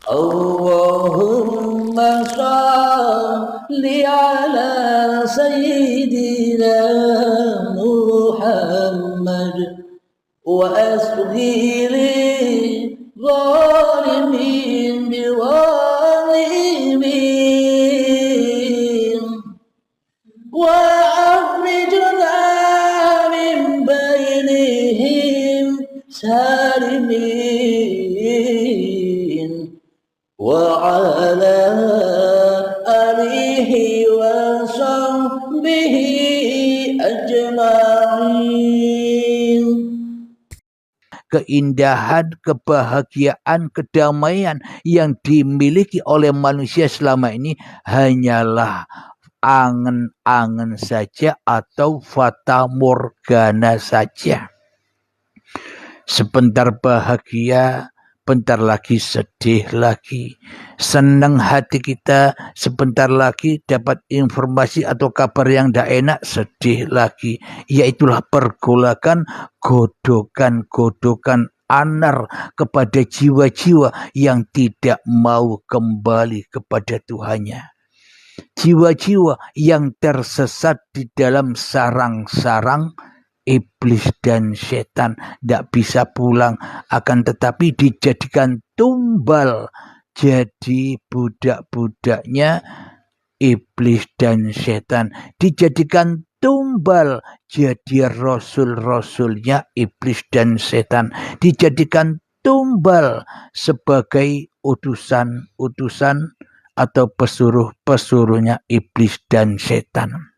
Allahumma salli ala sayyidina Muhammad wa asghiri zalimin biwalimin wa akhrijna min bainihim salimin wa ala alihi wa sahbihi ajma'in. Keindahan, kebahagiaan, kedamaian yang dimiliki oleh manusia selama ini hanyalah angan-angan saja atau fata morgana saja. Sebentar bahagia, bentar lagi sedih lagi. Senang hati kita, sebentar lagi dapat informasi atau kabar yang tidak enak, sedih lagi. Yaitulah pergolakan, godokan anar kepada jiwa-jiwa yang tidak mau kembali kepada Tuhannya. Jiwa-jiwa yang tersesat di dalam sarang-sarang iblis dan setan, tidak bisa pulang, akan tetapi dijadikan tumbal jadi budak-budaknya iblis dan setan, dijadikan tumbal jadi rasul-rasulnya iblis dan setan, dijadikan tumbal sebagai utusan-utusan atau pesuruh-pesuruhnya iblis dan setan.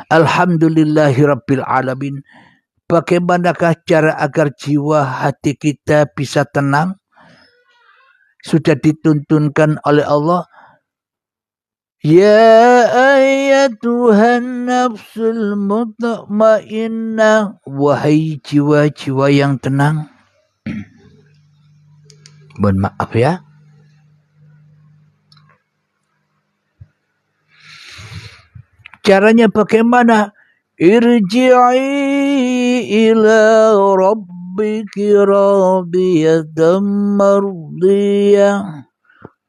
Alhamdulillahirabbil alamin. Bagaimanakah cara agar jiwa hati kita bisa tenang? Sudah dituntunkan oleh Allah. Ya ayyatuhan nafsul mutmainnah, wahai jiwa-jiwa yang tenang. Mohon maaf ya. Caranya bagaimana? Irji'i ila rabbiki radiyatan mardiyah.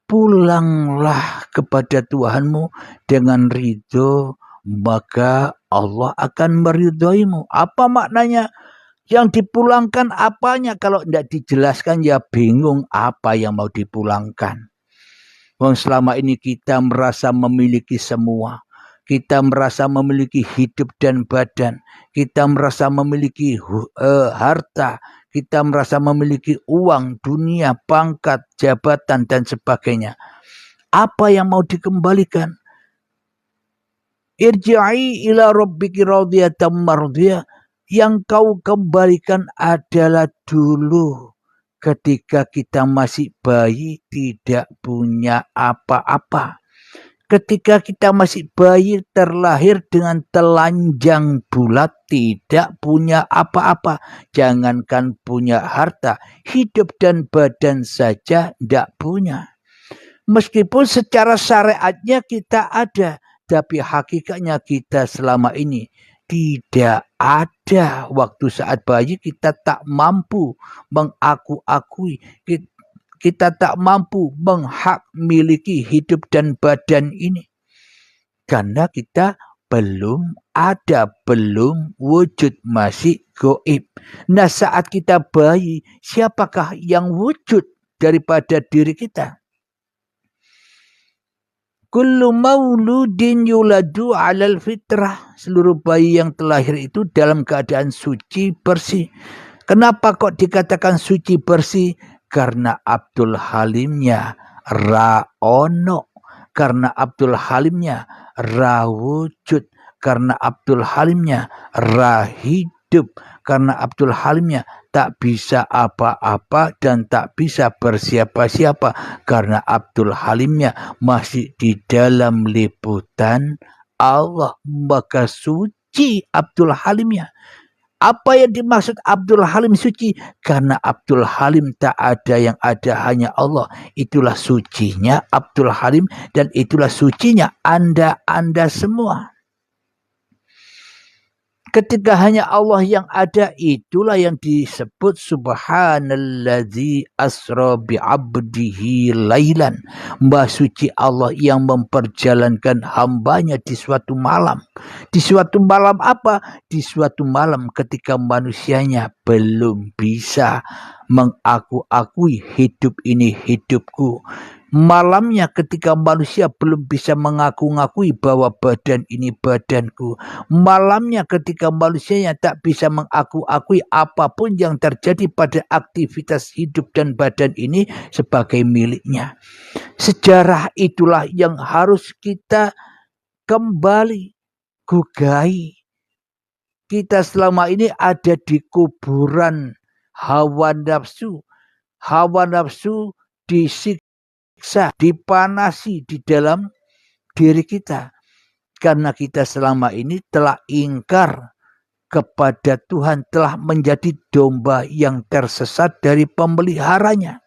Pulanglah kepada Tuhanmu dengan ridho, maka Allah akan meridhoimu. Apa maknanya? Yang dipulangkan apanya? Kalau tidak dijelaskan ya bingung apa yang mau dipulangkan. Selama ini kita merasa memiliki semua. Kita merasa memiliki hidup dan badan. Kita merasa memiliki harta. Kita merasa memiliki uang, dunia, pangkat, jabatan, dan sebagainya. Apa yang mau dikembalikan? Irji'i ila rabbiki radiyatan mardiyah. Yang kau kembalikan adalah dulu ketika kita masih bayi, tidak punya apa-apa. Ketika kita masih bayi terlahir dengan telanjang bulat, tidak punya apa-apa. Jangankan punya harta, hidup dan badan saja tidak punya. Meskipun secara syariatnya kita ada, tapi hakikatnya kita selama ini tidak ada. Waktu saat bayi kita tak mampu mengaku-akui, kita tak mampu miliki hidup dan badan ini. Karena kita belum ada, belum wujud, masih goib. Nah saat kita bayi, siapakah yang wujud daripada diri kita? Kullu mauludin yuladu alal fitrah. Seluruh bayi yang terlahir itu dalam keadaan suci, bersih. Kenapa kok dikatakan suci, bersih? Karena Abdul Halimnya ra'ono, karena Abdul Halimnya rawujud, karena Abdul Halimnya rahidup, karena Abdul Halimnya tak bisa apa-apa dan tak bisa bersiapa-siapa, karena Abdul Halimnya masih di dalam liputan Allah, maka suci Abdul Halimnya. Apa yang dimaksud Abdul Halim suci? Karena Abdul Halim tak ada, yang ada hanya Allah. Itulah sucinya Abdul Halim dan itulah sucinya Anda semua. Ketika hanya Allah yang ada, itulah yang disebut subhanalladzi asra bi'abdihi lailan. Maha suci Allah yang memperjalankan hambanya di suatu malam. Di suatu malam apa? Di suatu malam ketika manusianya belum bisa mengaku-akui hidup ini hidupku. Malamnya ketika manusia belum bisa mengaku-ngakui bahwa badan ini badanku. Malamnya ketika manusianya tak bisa mengaku-akui apapun yang terjadi pada aktivitas hidup dan badan ini sebagai miliknya. Sejarah itulah yang harus kita kembali gugai. Kita selama ini ada di kuburan hawa nafsu. Hawa nafsu disiksa, dipanasi di dalam diri kita. Karena kita selama ini telah ingkar kepada Tuhan, telah menjadi domba yang tersesat dari pemeliharanya.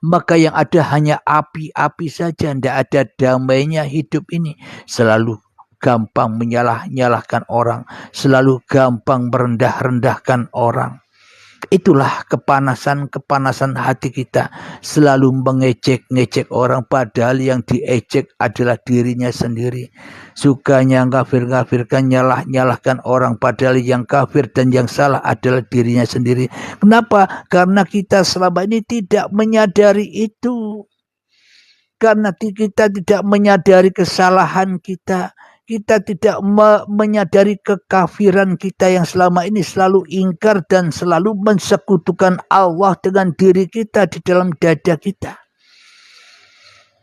Maka yang ada hanya api-api saja, tidak ada damainya hidup ini. Selalu gampang menyalah-nyalahkan orang, selalu gampang merendah-rendahkan orang. Itulah kepanasan hati kita. Selalu mengejek-ngejek orang, padahal yang diejek adalah dirinya sendiri. Sukanya kafir-kafirkan, nyalah-nyalahkan orang, padahal yang kafir dan yang salah adalah dirinya sendiri. Kenapa? Karena kita selama ini tidak menyadari itu. Karena kita tidak menyadari kesalahan kita. Kita tidak menyadari kekafiran kita yang selama ini selalu ingkar dan selalu mensekutukan Allah dengan diri kita di dalam dada kita.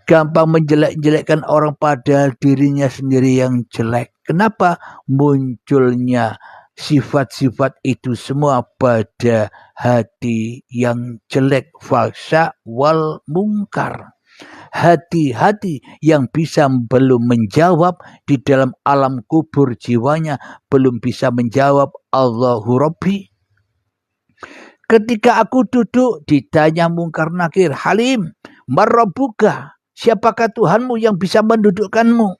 Gampang menjelek-jelekkan orang padahal dirinya sendiri yang jelek. Kenapa? Munculnya sifat-sifat itu semua pada hati yang jelek. Fahsya wal mungkar. Hati-hati yang bisa belum menjawab di dalam alam kubur jiwanya, belum bisa menjawab Allahu Rabbi. Ketika aku duduk ditanya mungkar nakir, Halim, marabbuka, siapakah Tuhanmu yang bisa mendudukkanmu?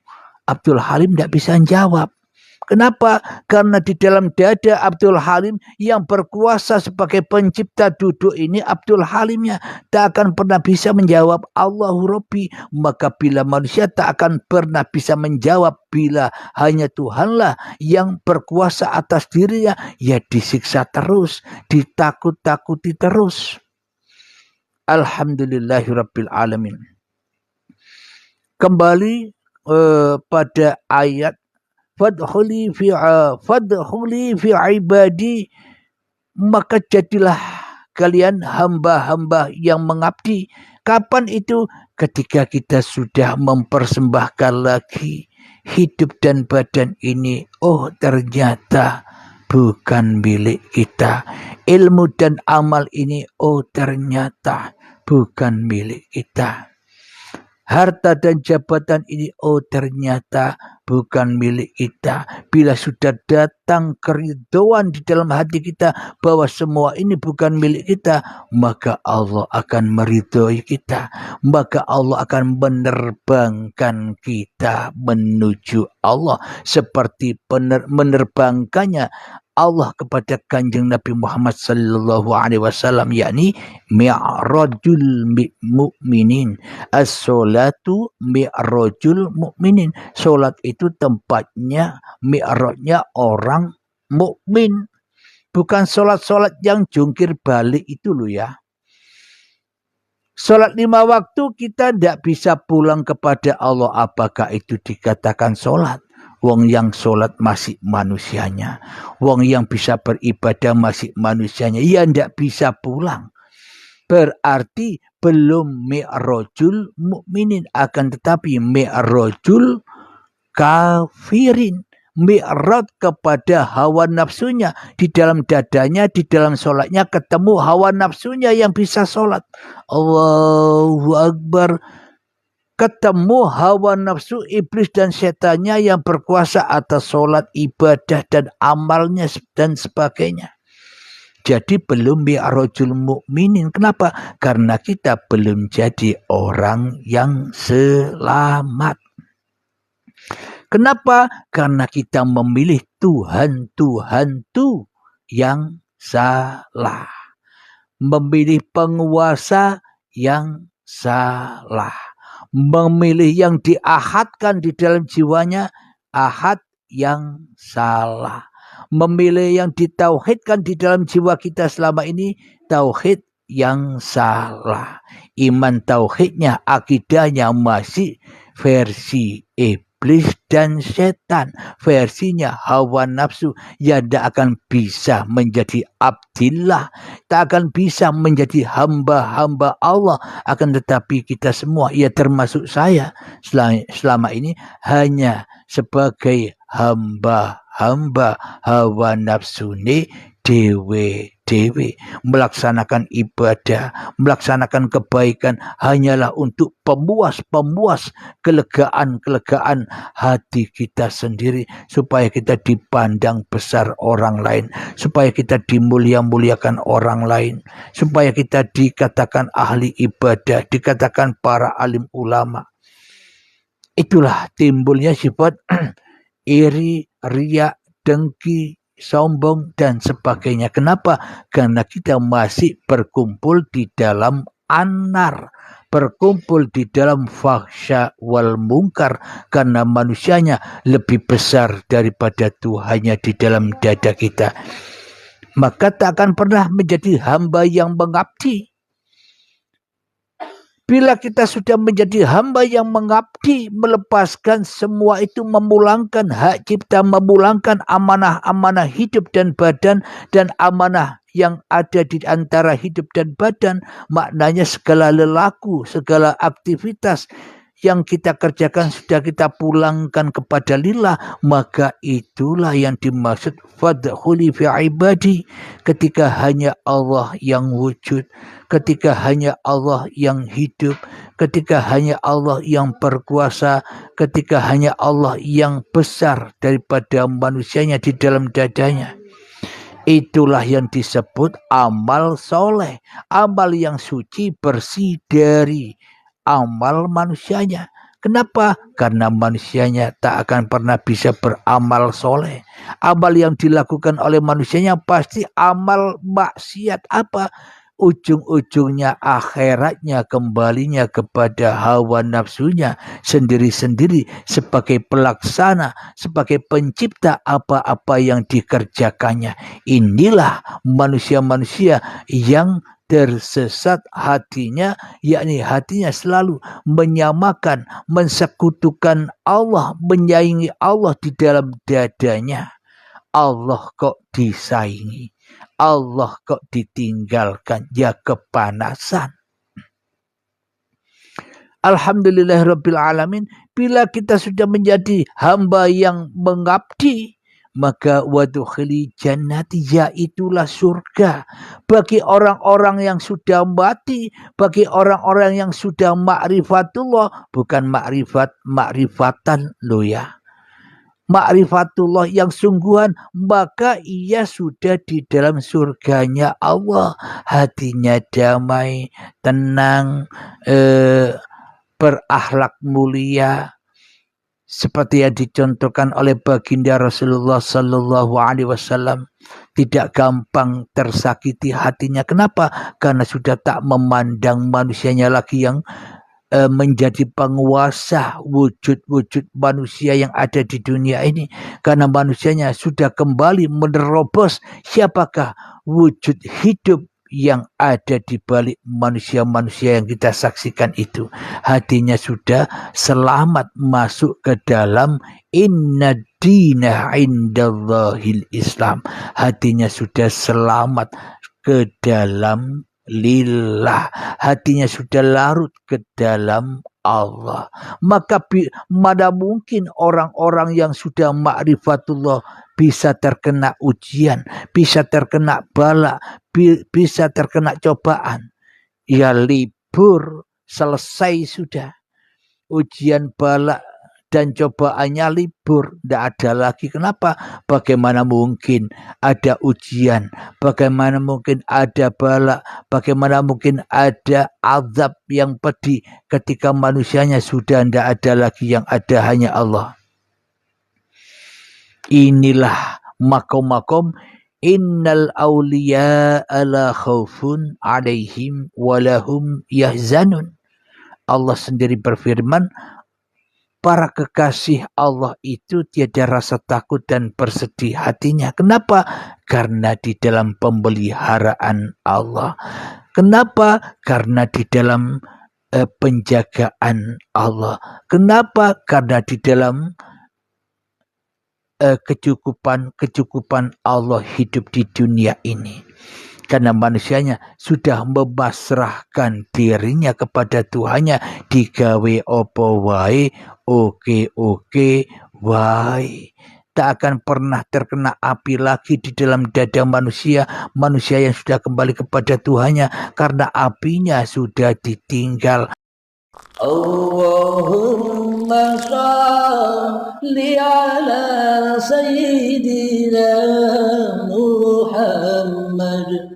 Abdul Halim tidak bisa menjawab. Kenapa? Karena di dalam dada Abdul Halim yang berkuasa sebagai pencipta duduk ini, Abdul Halimnya tak akan pernah bisa menjawab Allahu Rabbi. Maka bila manusia tak akan pernah bisa menjawab bila hanya Tuhanlah yang berkuasa atas dirinya, ya disiksa terus, ditakut-takuti terus. Alhamdulillahirabbil alamin. Kembali pada ayat Fadkhuli fi ibadi, maka jadilah kalian hamba-hamba yang mengabdi. Kapan itu? Ketika kita sudah mempersembahkan lagi hidup dan badan ini. Oh, ternyata bukan milik kita. Ilmu dan amal ini, oh ternyata bukan milik kita. Harta dan jabatan ini, oh ternyata bukan milik kita. Bila sudah datang keridhaan di dalam hati kita bahwa semua ini bukan milik kita, maka Allah akan meridhoi kita. Maka Allah akan menerbangkan kita menuju Allah. Seperti menerbangkannya Allah kepada Kanjeng Nabi Muhammad sallallahu alaihi wasallam, yakni mi'rajul mu'minin. As-salatu mi'rajul mu'minin. Salat itu tempatnya, mi'rajnya orang mukmin. Bukan salat-salat yang jungkir balik itu loh ya. Salat 5 waktu kita tidak bisa pulang kepada Allah. Apakah itu dikatakan salat? Wong yang sholat masih manusianya. Wong yang bisa beribadah masih manusianya. Ya tidak bisa pulang. Berarti belum mi'rajul mukminin. Akan tetapi mi'rajul kafirin. Mi'raj kepada hawa nafsunya. Di dalam dadanya, di dalam sholatnya ketemu hawa nafsunya yang bisa sholat. Allahu Akbar. Ketemu hawa nafsu iblis dan setannya yang berkuasa atas sholat, ibadah dan amalnya dan sebagainya. Jadi belum mi'rajul mukminin. Kenapa? Karena kita belum jadi orang yang selamat. Kenapa? Karena kita memilih Tuhan itu yang salah. Memilih penguasa yang salah. Memilih yang diahadkan di dalam jiwanya, ahad yang salah. Memilih yang ditauhidkan di dalam jiwa kita selama ini, tauhid yang salah. Iman tauhidnya, akidahnya masih versi iblis dan setan, versinya hawa nafsu, yang tidak akan bisa menjadi abdillah, tak akan bisa menjadi hamba-hamba Allah. Akan tetapi kita semua, ya termasuk saya, selama ini hanya sebagai hamba-hamba hawa nafsu ini dewe, melaksanakan ibadah, melaksanakan kebaikan hanyalah untuk pemuas kelegaan hati kita sendiri, supaya kita dipandang besar orang lain, supaya kita dimuliakan orang lain, supaya kita dikatakan ahli ibadah, dikatakan para alim ulama. Itulah timbulnya sifat iri, riya, dengki, sombong dan sebagainya. Kenapa? Karena kita masih berkumpul di dalam anar, berkumpul di dalam fahsya wal mungkar, karena manusianya lebih besar daripada Tuhannya di dalam dada kita. Maka tak akan pernah menjadi hamba yang mengabdi. Bila kita sudah menjadi hamba yang mengabdi, melepaskan semua itu, memulangkan hak cipta, memulangkan amanah-amanah hidup dan badan, dan amanah yang ada di antara hidup dan badan, maknanya segala lelaku, segala aktivitas yang kita kerjakan sudah kita pulangkan kepada lillah, maka itulah yang dimaksud fadkhuli fi ibadi, ketika hanya Allah yang wujud, ketika hanya Allah yang hidup, ketika hanya Allah yang berkuasa, ketika hanya Allah yang besar daripada manusianya di dalam dadanya. Itulah yang disebut amal soleh, amal yang suci bersih dari amal manusianya. Kenapa? Karena manusianya tak akan pernah bisa beramal soleh. Amal yang dilakukan oleh manusianya pasti amal maksiat. Apa? Ujung-ujungnya akhiratnya kembalinya kepada hawa nafsunya sendiri-sendiri, sebagai pelaksana, sebagai pencipta apa-apa yang dikerjakannya. Inilah manusia-manusia yang tersesat hatinya, yakni hatinya selalu menyamakan, mensekutukan Allah, menyaingi Allah di dalam dadanya. Allah kok disaingi, Allah kok ditinggalkan, ya kepanasan. Alhamdulillahirabbil alamin, bila kita sudah menjadi hamba yang mengabdi, maka wadkhuli jannati, yaitulah surga bagi orang-orang yang sudah mati, bagi orang-orang yang sudah ma'rifatullah, bukan makrifatan lo ya. Ma'rifatullah yang sungguhan, maka ia sudah di dalam surganya Allah. Hatinya damai, tenang, berakhlak mulia, seperti yang dicontohkan oleh baginda Rasulullah Sallallahu Alaihi Wasallam. Tidak gampang tersakiti hatinya. Kenapa? Karena sudah tak memandang manusianya lagi yang menjadi penguasa wujud-wujud manusia yang ada di dunia ini, karena manusianya sudah kembali menerobos siapakah wujud hidup yang ada di balik manusia-manusia yang kita saksikan itu. Hatinya sudah selamat masuk ke dalam inna dina indallahil Islam. Hatinya sudah selamat ke dalam lillah, hatinya sudah larut ke dalam Allah. Maka mana mungkin orang-orang yang sudah ma'rifatullah bisa terkena ujian, bisa terkena bala, bisa terkena cobaan. Ya libur, selesai sudah. Ujian bala dan cobaannya libur, tidak ada lagi. Kenapa? Bagaimana mungkin ada ujian, bagaimana mungkin ada bala, bagaimana mungkin ada azab yang pedih ketika manusianya sudah tidak ada lagi, yang ada hanya Allah. Inilah makom-makom innal awliya la khaufun alaihim walahum yahzanun. Allah sendiri berfirman, para kekasih Allah itu tiada rasa takut dan bersedih hatinya. Kenapa? Karena di dalam pemeliharaan Allah. Kenapa? Karena di dalam penjagaan Allah. Kenapa? Karena di dalam kecukupan Allah hidup di dunia ini. Karena manusianya sudah memasrahkan dirinya kepada Tuhannya, digawe opo wae, oke wae. Tak akan pernah terkena api lagi di dalam dada manusia yang sudah kembali kepada Tuhannya, karena apinya sudah ditinggal. Allahumma shalli ala sayyidina Muhammad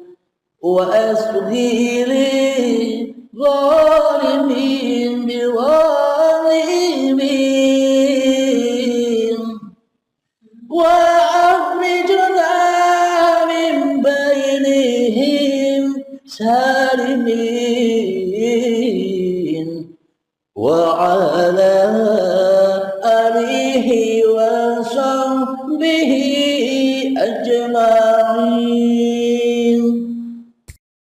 wa asghi li zalimin biwalimin wa akhrijna min bainihim salimin وعلى آله وصحبه أجمعين